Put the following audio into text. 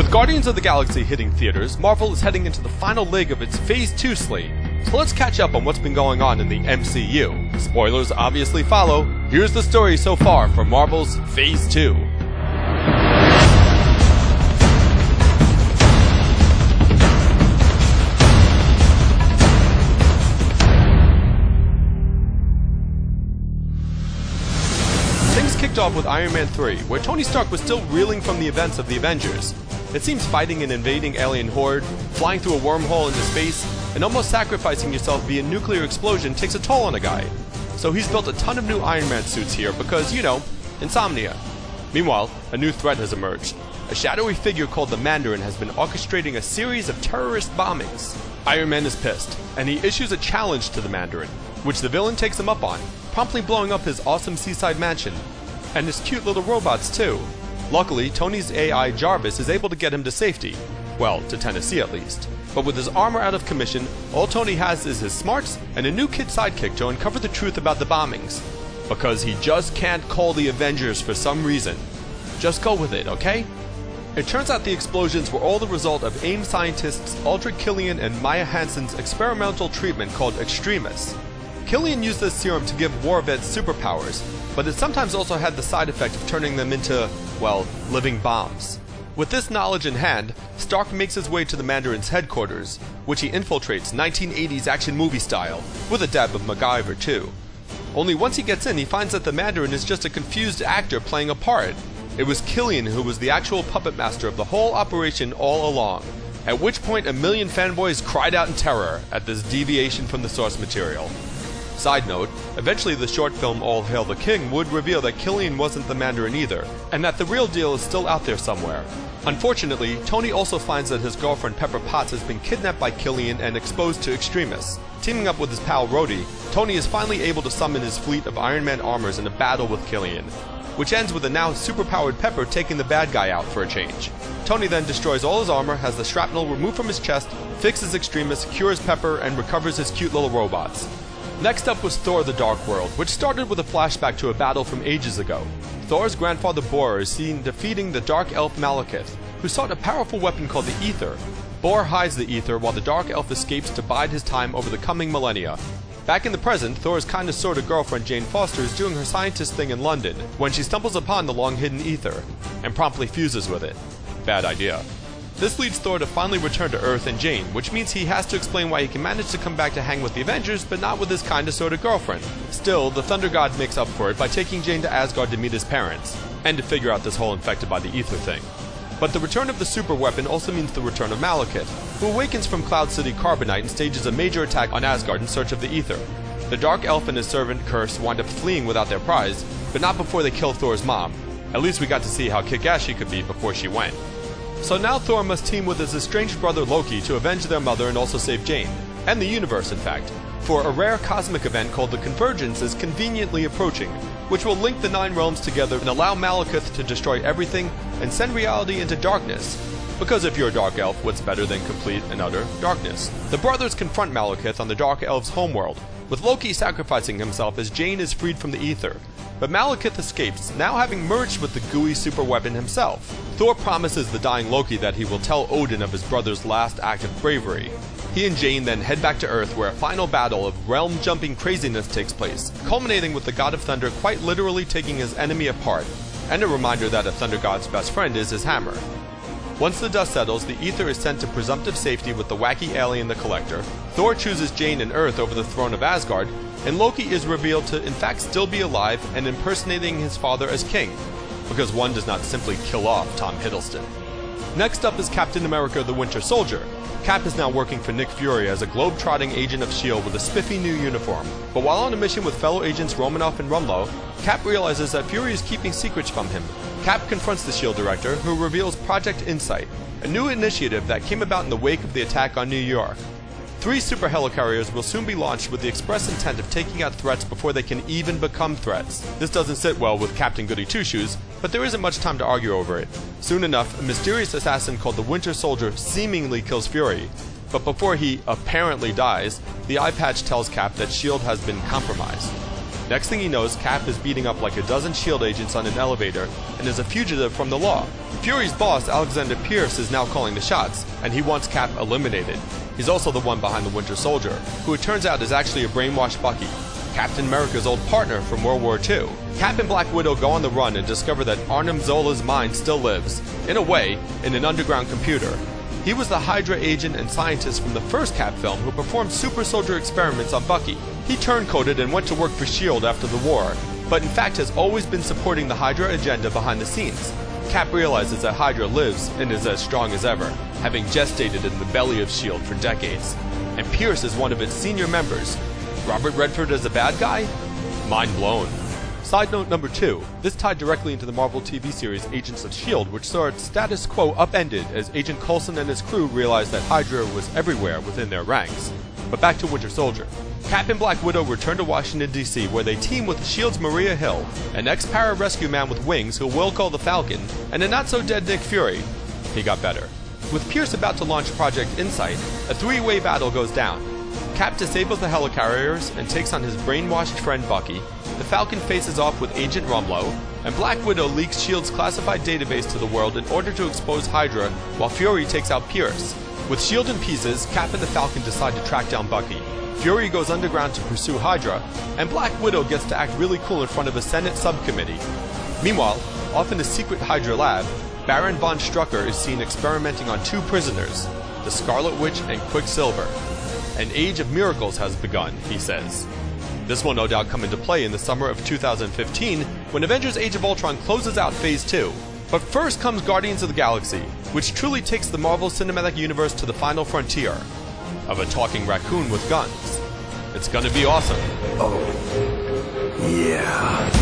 With Guardians of the Galaxy hitting theaters, Marvel is heading into the final leg of its Phase 2 slate. So let's catch up on what's been going on in the MCU. Spoilers obviously follow. Here's the story so far for Marvel's Phase 2. Things kicked off with Iron Man 3, where Tony Stark was still reeling from the events of the Avengers. It seems fighting an invading alien horde, flying through a wormhole into space, and almost sacrificing yourself via nuclear explosion takes a toll on a guy. So he's built a ton of new Iron Man suits here because, you know, insomnia. Meanwhile, a new threat has emerged. A shadowy figure called the Mandarin has been orchestrating a series of terrorist bombings. Iron Man is pissed, and he issues a challenge to the Mandarin, which the villain takes him up on, promptly blowing up his awesome seaside mansion. And his cute little robots too. Luckily, Tony's AI Jarvis is able to get him to safety. Well, to Tennessee at least. But with his armor out of commission, all Tony has is his smarts and a new kid sidekick to uncover the truth about the bombings. Because he just can't call the Avengers for some reason. Just go with it, okay? It turns out the explosions were all the result of AIM scientists Aldrich Killian and Maya Hansen's experimental treatment called Extremis. Killian used this serum to give war vets superpowers, but it sometimes also had the side effect of turning them into, well, living bombs. With this knowledge in hand, Stark makes his way to the Mandarin's headquarters, which he infiltrates 1980s action movie style, with a dab of MacGyver too. Only once he gets in, he finds that the Mandarin is just a confused actor playing a part. It was Killian who was the actual puppet master of the whole operation all along, at which point a million fanboys cried out in terror at this deviation from the source material. Side note, eventually the short film All Hail the King would reveal that Killian wasn't the Mandarin either, and that the real deal is still out there somewhere. Unfortunately, Tony also finds that his girlfriend Pepper Potts has been kidnapped by Killian and exposed to Extremis. Teaming up with his pal Rhodey, Tony is finally able to summon his fleet of Iron Man armors in a battle with Killian, which ends with a now superpowered Pepper taking the bad guy out for a change. Tony then destroys all his armor, has the shrapnel removed from his chest, fixes Extremis, cures Pepper, and recovers his cute little robots. Next up was Thor: The Dark World, which started with a flashback to a battle from ages ago. Thor's grandfather Bor is seen defeating the Dark Elf Malekith, who sought a powerful weapon called the Ether. Bor hides the Ether while the Dark Elf escapes to bide his time over the coming millennia. Back in the present, Thor's kinda sorta girlfriend Jane Foster is doing her scientist thing in London when she stumbles upon the long-hidden Ether, and promptly fuses with it. Bad idea. This leads Thor to finally return to Earth and Jane, which means he has to explain why he can manage to come back to hang with the Avengers, but not with his kinda sorta girlfriend. Still, the Thunder God makes up for it by taking Jane to Asgard to meet his parents, and to figure out this whole infected by the Ether thing. But the return of the super weapon also means the return of Malekith, who awakens from Cloud City Carbonite and stages a major attack on Asgard in search of the Ether. The Dark Elf and his servant Curse wind up fleeing without their prize, but not before they kill Thor's mom. At least we got to see how kick-ass she could be before she went. So now Thor must team with his estranged brother Loki to avenge their mother and also save Jane, and the universe in fact, for a rare cosmic event called the Convergence is conveniently approaching, which will link the 9 realms together and allow Malekith to destroy everything and send reality into darkness. Because if you're a Dark Elf, what's better than complete and utter darkness? The brothers confront Malekith on the Dark Elf's homeworld, with Loki sacrificing himself as Jane is freed from the Ether. But Malekith escapes, now having merged with the gooey superweapon himself. Thor promises the dying Loki that he will tell Odin of his brother's last act of bravery. He and Jane then head back to Earth where a final battle of realm-jumping craziness takes place, culminating with the God of Thunder quite literally taking his enemy apart, and a reminder that a Thunder God's best friend is his hammer. Once the dust settles, the Ether is sent to presumptive safety with the wacky alien the Collector. Thor chooses Jane and Earth over the throne of Asgard, and Loki is revealed to in fact still be alive and impersonating his father as king, because one does not simply kill off Tom Hiddleston. Next up is Captain America the Winter Soldier. Cap is now working for Nick Fury as a globe-trotting agent of S.H.I.E.L.D. with a spiffy new uniform. But while on a mission with fellow agents Romanoff and Rumlow, Cap realizes that Fury is keeping secrets from him. Cap confronts the S.H.I.E.L.D. director, who reveals Project Insight, a new initiative that came about in the wake of the attack on New York. 3 super helicarriers will soon be launched with the express intent of taking out threats before they can even become threats. This doesn't sit well with Captain Goody Two-Shoes, but there isn't much time to argue over it. Soon enough, a mysterious assassin called the Winter Soldier seemingly kills Fury, but before he apparently dies, the eye patch tells Cap that S.H.I.E.L.D. has been compromised. Next thing he knows, Cap is beating up like a dozen S.H.I.E.L.D. agents on an elevator and is a fugitive from the law. Fury's boss, Alexander Pierce, is now calling the shots, and he wants Cap eliminated. He's also the one behind the Winter Soldier, who it turns out is actually a brainwashed Bucky, Captain America's old partner from World War II. Cap and Black Widow go on the run and discover that Arnim Zola's mind still lives, in a way, in an underground computer. He was the Hydra agent and scientist from the first Cap film who performed super soldier experiments on Bucky. He turncoated and went to work for S.H.I.E.L.D. after the war, but in fact has always been supporting the Hydra agenda behind the scenes. Cap realizes that Hydra lives and is as strong as ever, having gestated in the belly of S.H.I.E.L.D. for decades. And Pierce is one of its senior members. Robert Redford as a bad guy? Mind blown. Side note number 2, this tied directly into the Marvel TV series Agents of S.H.I.E.L.D., which saw its status quo upended as Agent Coulson and his crew realized that Hydra was everywhere within their ranks. But back to Winter Soldier. Cap and Black Widow return to Washington, D.C., where they team with S.H.I.E.L.D.'s Maria Hill, an ex-para-rescue man with wings who we'll call the Falcon, and a not-so-dead Nick Fury. He got better. With Pierce about to launch Project Insight, a 3-way battle goes down. Cap disables the helicarriers and takes on his brainwashed friend Bucky. The Falcon faces off with Agent Rumlow, and Black Widow leaks S.H.I.E.L.D.'s classified database to the world in order to expose Hydra, while Fury takes out Pierce. With S.H.I.E.L.D. in pieces, Cap and the Falcon decide to track down Bucky. Fury goes underground to pursue Hydra, and Black Widow gets to act really cool in front of a Senate subcommittee. Meanwhile, off in a secret Hydra lab, Baron von Strucker is seen experimenting on 2 prisoners, the Scarlet Witch and Quicksilver. An age of miracles has begun, he says. This will no doubt come into play in the summer of 2015, when Avengers Age of Ultron closes out Phase 2. But first comes Guardians of the Galaxy, which truly takes the Marvel Cinematic Universe to the final frontier of a talking raccoon with guns. It's gonna be awesome. Oh, yeah.